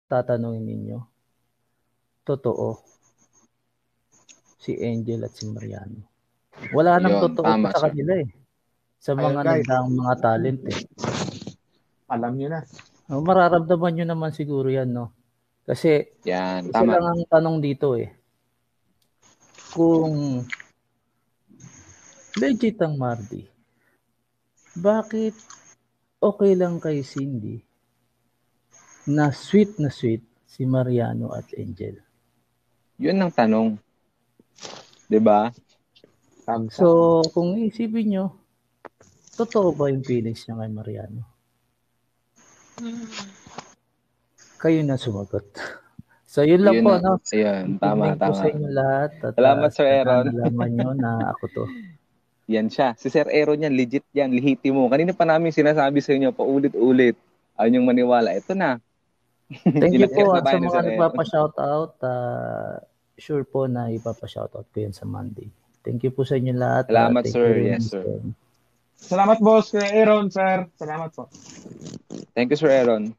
tatanungin ninyo, totoo si Angel at si Mariano. Wala nang Yun, totoo tama, pa sa sir. kanila eh. Sa Ayun, mga guys. nagdaang mga talent eh. Alam nyo na. Mararamdaman nyo naman siguro yan, no? Kasi Yan, isa tama. lang ang tanong dito eh. Kung legit ang Mardy, bakit okay lang kay Cindy na sweet si Mariano at Angel? Yun ang tanong. 'Di ba? So, kung isipin nyo, totoo ba yung feelings niya kay Mariano? Kayo na sumagot. So, yun lang po, no? Ayun, Good evening po sa tama. inyo lahat. At Salamat, Sir sana Aaron. nalaman nyo na ako to. Yan siya. Si Sir Aaron yan, legit yan, lehitimo. Kanina pa namin sinasabi sa inyo, paulit-ulit. Ayaw niyong maniwala. Ito na. Thank you Ilang po years na tayo sa ni mga Sir Aaron. nagpapa-shoutout. Sure po na ipapa-shoutout ko yan sa Monday. Thank you po sa inyo lahat. Salamat, Thank sir. you, Yes, Mr. sir. Salamat, boss. Kuya Aaron, sir. Salamat po. Thank you, Sir Aaron.